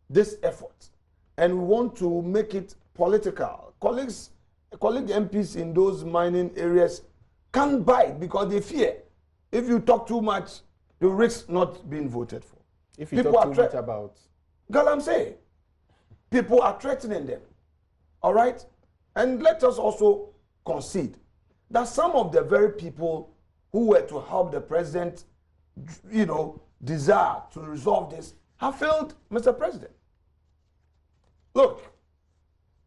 this effort and we want to make it political, colleague MPs in those mining areas can't bite because they fear. If you talk too much, you risk not being voted for. If you talk too much about... Galamsey, people are threatening them. All right? And let us also concede that some of the very people who were to help the president, desire to resolve this, have failed Mr. President. Look,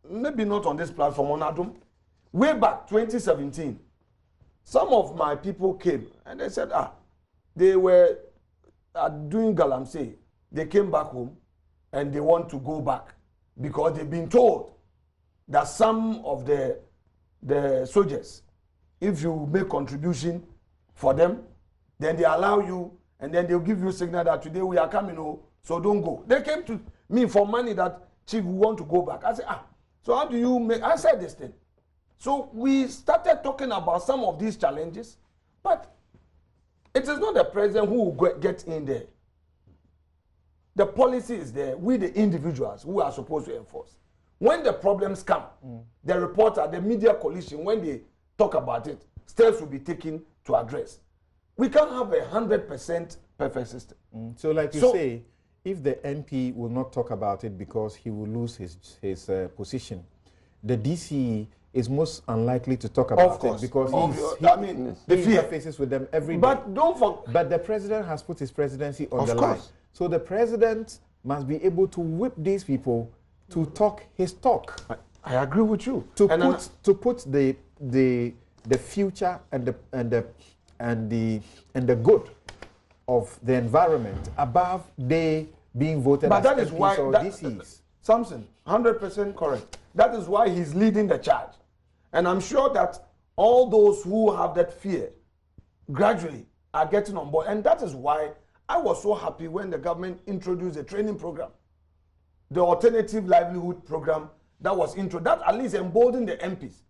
maybe not on this platform, on Adum. Way back 2017, some of my people came and they said, they were doing galamsey. They came back home and they want to go back because they've been told that some of the soldiers, if you make contribution for them, then they allow you and then they'll give you a signal that today we are coming, so don't go. They came to me for money that, Chief, we want to go back. I said, so how do you make, I said this thing. So we started talking about some of these challenges, but it is not the president who will get in there. The policy is there. We, the individuals who are supposed to enforce. When the problems come, the reporter, the media coalition, when they talk about it, steps will be taken to address. We can't have 100% perfect system. So like you say, if the MP will not talk about it because he will lose his position, the DCE is most unlikely to talk about it because he interfaces with them every day. But don't forget. But the president has put his presidency on the line. So the president must be able to whip these people to talk his talk. I agree with you. To put the future and the good of the environment above they being voted but as that is MPs why or DCs. Samson, 100% correct. That is why he's leading the charge. And I'm sure that all those who have that fear gradually are getting on board. And that is why I was so happy when the government introduced a training program, the alternative livelihood program that was introduced, that at least emboldened the MPs.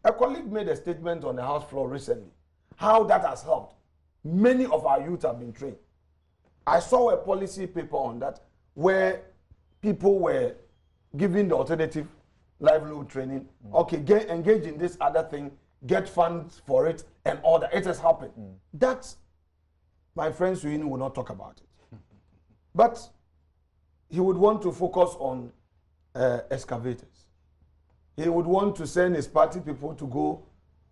A colleague made a statement on the House floor recently, how that has helped. Many of our youth have been trained. I saw a policy paper on that where people were given the alternative livelihood training. Okay, engage in this other thing, get funds for it, and all that. It has happened. That, my friend Suini will not talk about it. But he would want to focus on excavators. He would want to send his party people to go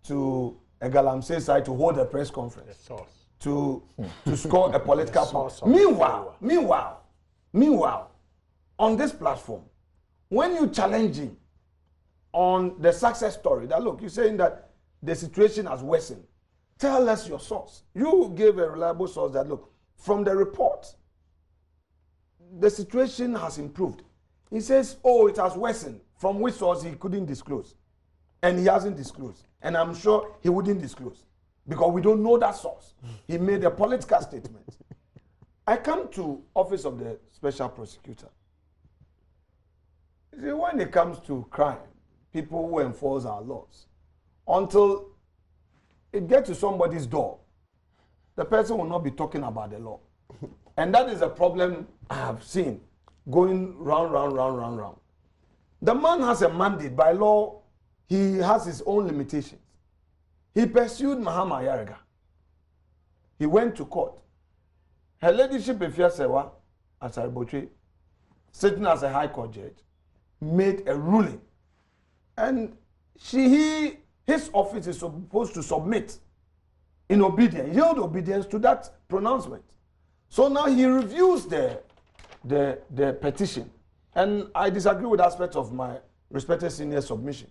to a Galamsey site to hold a press conference. To score a political point. Meanwhile, on this platform, when you challenge him on the success story, that look, you're saying that the situation has worsened, tell us your source. You gave a reliable source that look, from the report, the situation has improved. He says, oh, it has worsened. From which source he couldn't disclose. And he hasn't disclosed. And I'm sure he wouldn't disclose. Because we don't know that source. He made a political statement. I come to office of the special prosecutor. You see, when it comes to crime, people who enforce our laws, until it gets to somebody's door, the person will not be talking about the law. And that is a problem I have seen going round. The man has a mandate by law. He has his own limitations. He pursued Mahama Yarega. He went to court. Her ladyship, Efia Sewa, as I portray, sitting as a high court judge, made a ruling. And his office is supposed to submit in obedience, yield obedience to that pronouncement. So now he reviews the petition. And I disagree with aspects of my respected senior submission.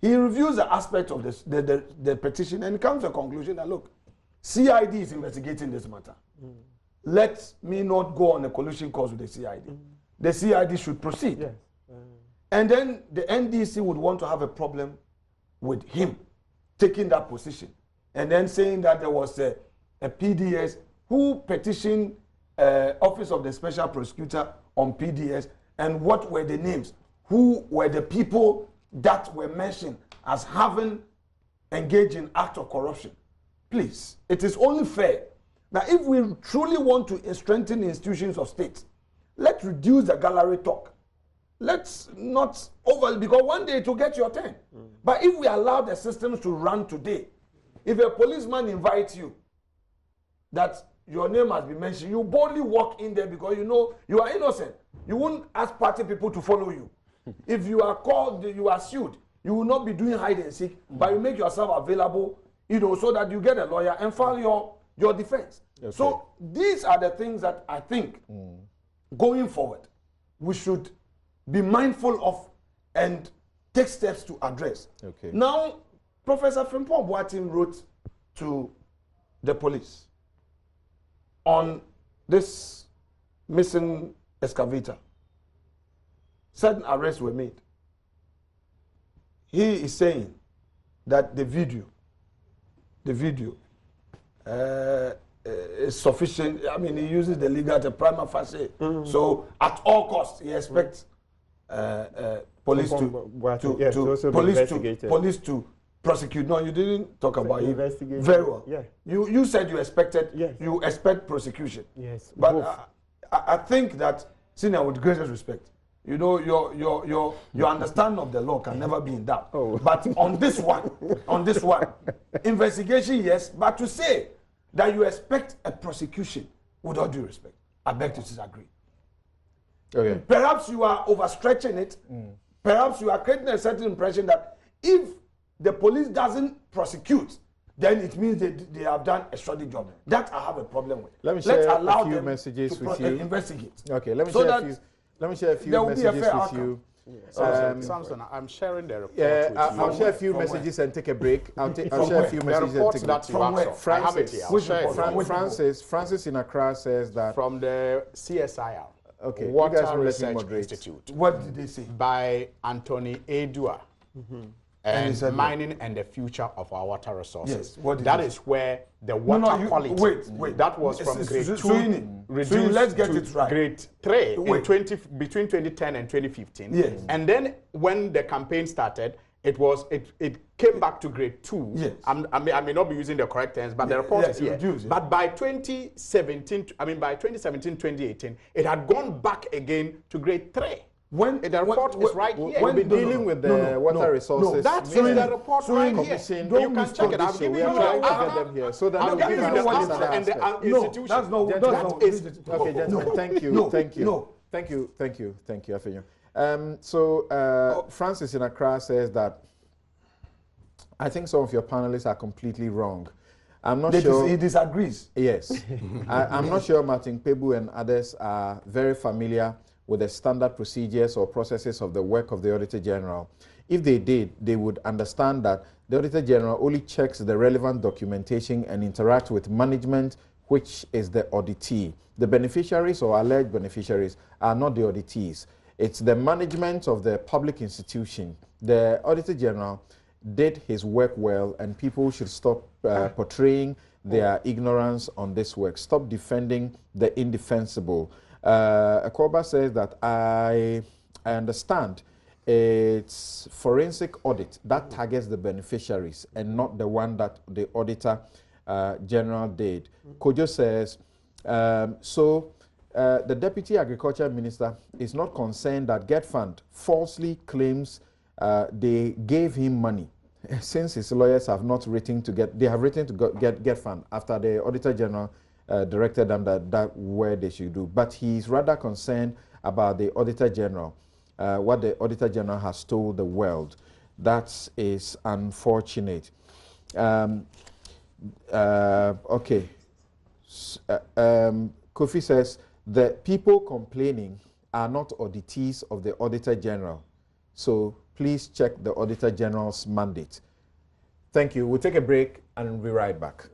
He reviews the aspect of the petition and comes to a conclusion that, look, CID is investigating this matter. Let me not go on a collusion cause with the CID. The CID should proceed. Yes. And then the NDC would want to have a problem with him taking that position. And then saying that there was a PDS who petitioned Office of the Special Prosecutor on PDS, and what were the names? Who were the people that were mentioned as having engaged in act of corruption? Please, it is only fair that if we truly want to strengthen the institutions of state, let's reduce the gallery talk. Let's not because one day it will get your turn. But if we allow the systems to run today, if a policeman invites you that your name has been mentioned, you boldly walk in there because you know you are innocent. You won't ask party people to follow you. If you are called, you are sued, you will not be doing hide and seek, but you make yourself available, so that you get a lawyer and file your defense. Okay. So these are the things that I think going forward we should be mindful of and take steps to address. Okay. Now, Professor Frimpong Boateng wrote to the police on this missing excavator. Certain arrests were made. He is saying that the video is sufficient. I mean, he uses the legal term prima facie. So at all costs, he expects police to prosecute. No, you didn't talk about it. Very well. Yeah. You said you expected. Yes. You expect prosecution. Yes. But I think that, senior, with greatest respect, your understanding of the law can never be in doubt. Oh. But on this one, investigation, yes. But to say that you expect a prosecution, with all due respect, I beg to disagree. Okay. Perhaps you are overstretching it. Perhaps you are creating a certain impression that if the police doesn't prosecute, then it means they have done a shoddy job. That I have a problem with. Let me share a few messages with you. Investigate. Okay, let me share a few messages with you. Samson, I'm sharing the report with you. I'll share a few messages and take a break. I'll share a few messages and take a break. Francis in Accra says that from the CSIR. Okay, Water Research Institute. What did they say? By Anthony Edua. And mining and the future of our water resources. Yes. That is where the water quality. Wait. That was from grade 2 reduced let's get it right. Grade 3 between 2010 and 2015. Yes. And then when the campaign started, it came back to grade 2. Yes. I may not be using the correct terms, but the report is here. But by 2017, 2018, it had gone back again to grade 3. When the report is right here. When we're dealing with the water resources, that's the report right here. You can check it. I'm giving you trying to get them here so that I'm giving you the answer and the institution. That's not. Okay, gentlemen. Thank you, Afenyo. So Francis in Accra says that I think some of your panelists are completely wrong. I'm not sure. He disagrees. Yes, I'm not sure Martin Pebu and others are very familiar with the standard procedures or processes of the work of the Auditor General. If they did, they would understand that the Auditor General only checks the relevant documentation and interacts with management, which is the auditee. The beneficiaries or alleged beneficiaries are not the auditees. It's the management of the public institution. The Auditor General did his work well, and people should stop portraying their ignorance on this work. Stop defending the indefensible. Akoba says that I understand it's forensic audit that targets the beneficiaries and not the one that the Auditor General did. Kojo says The Deputy Agriculture Minister is not concerned that Gov't falsely claims they gave him money, since his lawyers have not written to get, they have written to get Gov't after the Auditor General directed them that where they should do. But he is rather concerned about the Auditor General, what the Auditor General has told the world. That is unfortunate. Okay. Kofi says, the people complaining are not auditees of the Auditor General. So please check the Auditor General's mandate. Thank you. We'll take a break and we'll be right back.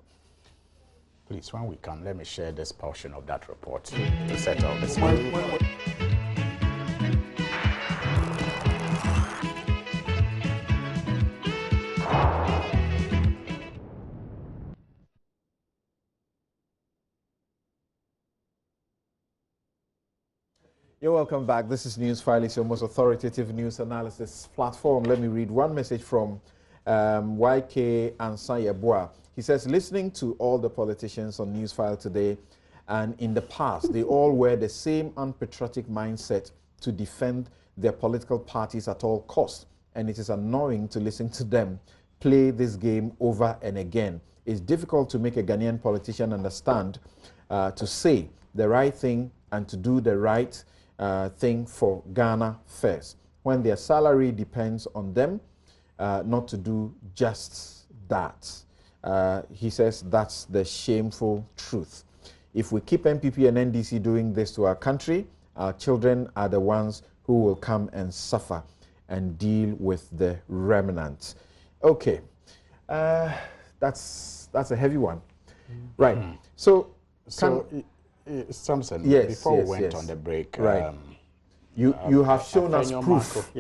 Please, when we come, let me share this portion of that report to settle this. You're welcome back. This is Newsfile. It's your most authoritative news analysis platform. Let me read one message from YK Ansayeboa. He says, listening to all the politicians on Newsfile today and in the past, they all wear the same unpatriotic mindset to defend their political parties at all costs. And it is annoying to listen to them play this game over and again. It's difficult to make a Ghanaian politician understand to say the right thing and to do the right thing for Ghana first, when their salary depends on them not to do just that. He says that's the shameful truth. If we keep NPP and NDC doing this to our country, our children are the ones who will come and suffer and deal with the remnants. Okay, that's a heavy one. Right, so Samson, yes, before yes, we went yes. on the break, right. You have shown us proof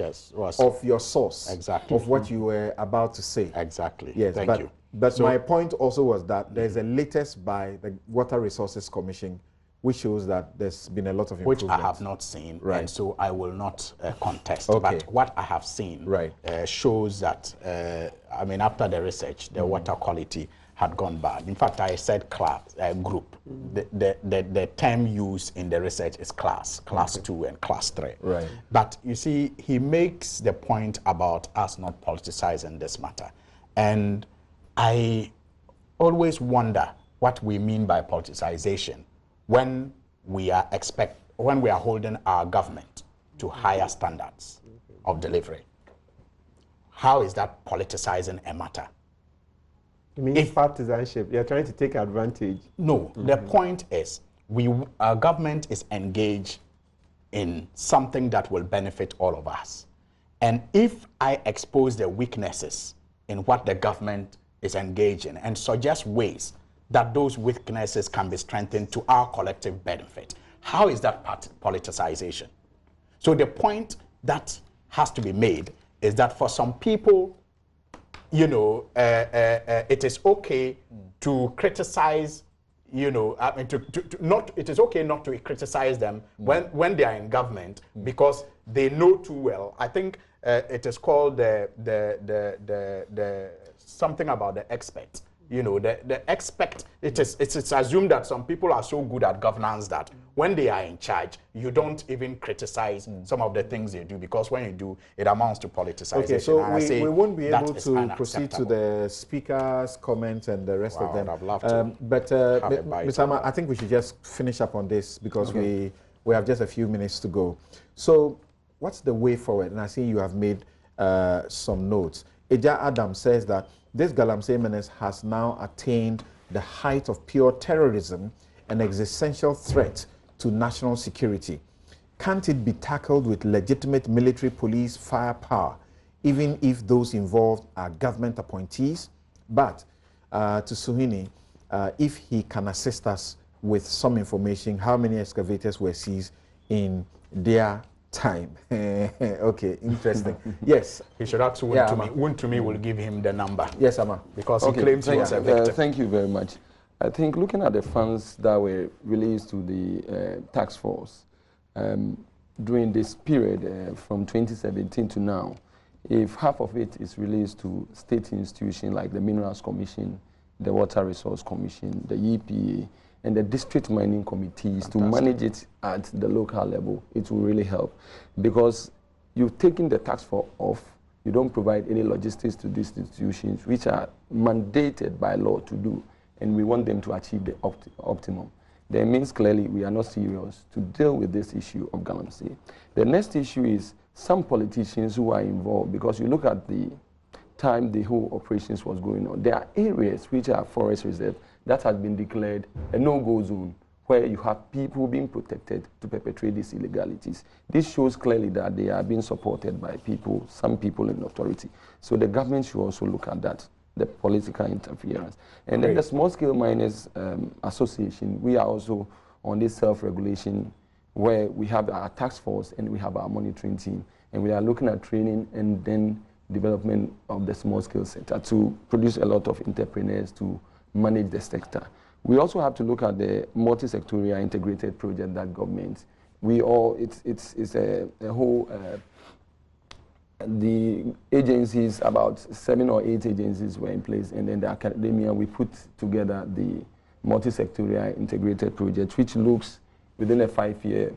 of your source, exactly, of what you were about to say. Exactly. Yes, Thank you. But so, my point also was that there's a latest by the Water Resources Commission, which shows that there's been a lot of improvement. Which I have not seen, right. And so I will not contest. Okay. But what I have seen right. Shows that, I mean, after the research, the water quality had gone bad. In fact, I said class, group. The term used in the research is class 2 and class 3. Right. But you see, he makes the point about us not politicizing this matter. And I always wonder what we mean by politicization when we are holding our government to higher standards of delivery. How is that politicizing a matter? You mean partisanship? You're trying to take advantage? No. The point is, our government is engaged in something that will benefit all of us. And if I expose the weaknesses in what the government is engaged in and suggest ways that those weaknesses can be strengthened to our collective benefit, how is that politicization? So the point that has to be made is that for some people, you know, it is okay to criticize, you know, I mean, it is okay not to criticize them when they are in government because they know too well. I think it is called something about the expert. You know, the expert, it's assumed that some people are so good at governance that when they are in charge, you don't even criticize some of the things they do, because when you do, it amounts to politicization. Okay, so we won't be able to proceed to the speaker's comments and the rest of them. I'd love to. But Mr. Ama, I think we should just finish up on this because we have just a few minutes to go. So what's the way forward? And I see you have made some notes. Eja Adam says that this Galamsey menace has now attained the height of pure terrorism and existential threat to national security. Can't it be tackled with legitimate military police firepower, even if those involved are government appointees? But to Suhini, if he can assist us with some information, how many excavators were seized in their time? Okay, interesting. Yes. He should ask Wuntumi will give him the number. Yes, Ama. Because he claims he was a victim. Thank you very much. I think looking at the funds that were released to the task force during this period from 2017 to now, if half of it is released to state institutions like the Minerals Commission, the Water Resource Commission, the EPA, and the district mining committees to manage it at the local level, it will really help. Because you've taken the tax for off, you don't provide any logistics to these institutions, which are mandated by law to do, and we want them to achieve the optimum. That means clearly we are not serious to deal with this issue of galamsey. The next issue is some politicians who are involved, because you look at the time the whole operations was going on, there are areas which are forest reserve that has been declared a no-go zone, where you have people being protected to perpetrate these illegalities. This shows clearly that they are being supported by people, some people in authority. So the government should also look at that, the political interference. And then the Small Scale Miners Association, we are also on this self-regulation where we have our task force and we have our monitoring team. And we are looking at training and then development of the small scale sector to produce a lot of entrepreneurs to manage the sector. We also have to look at the multi-sectorial integrated project that government, it's a whole, the agencies, about 7 or 8 agencies were in place, and then the academia, we put together the multi-sectorial integrated project, which looks within a 5-year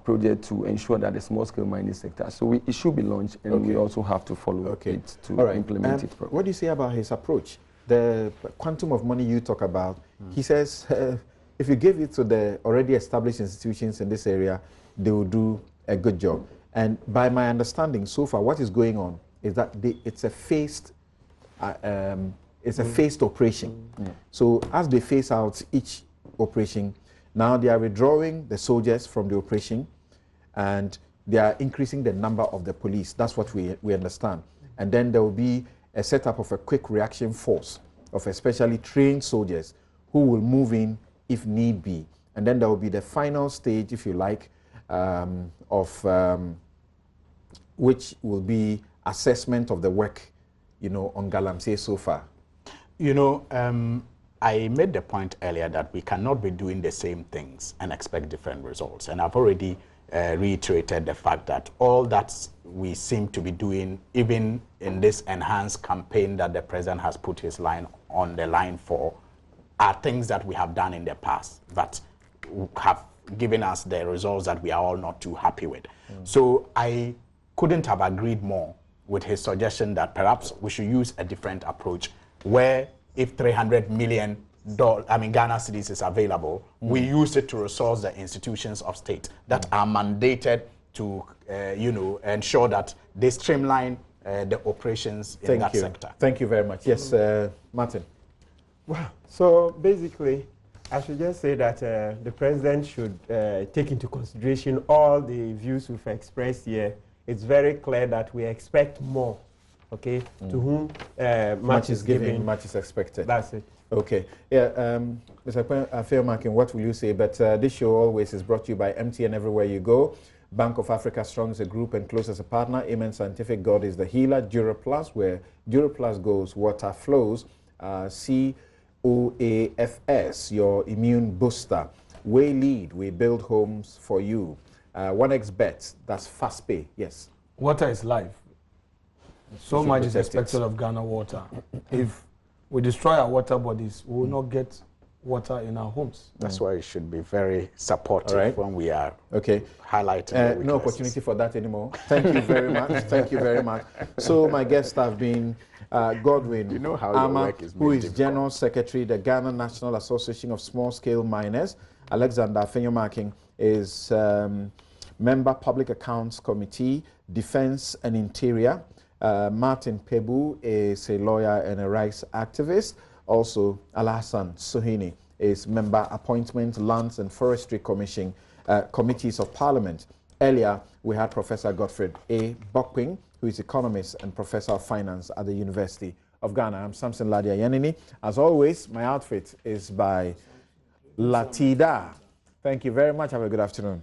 project to ensure that the small-scale mining sector. So it should be launched, and we also have to follow it to implement it properly. What do you say about his approach? The quantum of money you talk about, he says, if you give it to the already established institutions in this area, they will do a good job. And by my understanding, so far, what is going on is that it's a phased, operation. So as they phase out each operation, now they are withdrawing the soldiers from the operation, and they are increasing the number of the police. That's what we understand. And then there will be a setup of a quick reaction force of especially trained soldiers who will move in if need be. And then there will be the final stage, if you like, which will be assessment of the work, on Galamsey so far. I made the point earlier that we cannot be doing the same things and expect different results. And I've already reiterated the fact that all that we seem to be doing, even in this enhanced campaign that the president has put his line on the line for, are things that we have done in the past that have given us the results that we are all not too happy with. So I couldn't have agreed more with his suggestion that perhaps we should use a different approach, where if 300 million Ghana cedis is available, we use it to resource the institutions of state that are mandated to, ensure that they streamline the operations in that sector. Thank you very much. Yes, Martin. Wow. So basically, I should just say that the president should take into consideration all the views we've expressed here. It's very clear that we expect more. Okay, to whom much is given, much is expected. That's it. Okay, yeah, Mr. Afeomakin, what will you say? But this show always is brought to you by MTN Everywhere You Go. Bank of Africa strong as a group and close as a partner. Amen Scientific, God is the healer. Duraplus, where Duraplus goes, water flows. COAFS, your immune booster. We lead, we build homes for you. 1xBet, that's fast pay, yes. Water is life. So much is expected of Ghana water. If we destroy our water bodies, we will not get water in our homes. That's why it should be very supportive when we are highlighting no opportunity for that anymore. Thank you very much. Thank you very much. So my guests have been Godwin Ama, who is General Secretary, the Ghana National Association of Small Scale Miners. Alexander Afeomakin is Member Public Accounts Committee, Defense and Interior. Martin Pebu is a lawyer and a rights activist. Also, Alhassan Suhini is Member Appointment, Lands and Forestry Commission, Committees of Parliament. Earlier, we had Professor Godfred A. Bokwing, who is economist and professor of finance at the University of Ghana. I'm Samson Ladia Yanini. As always, my outfit is by Latida. Thank you very much. Have a good afternoon.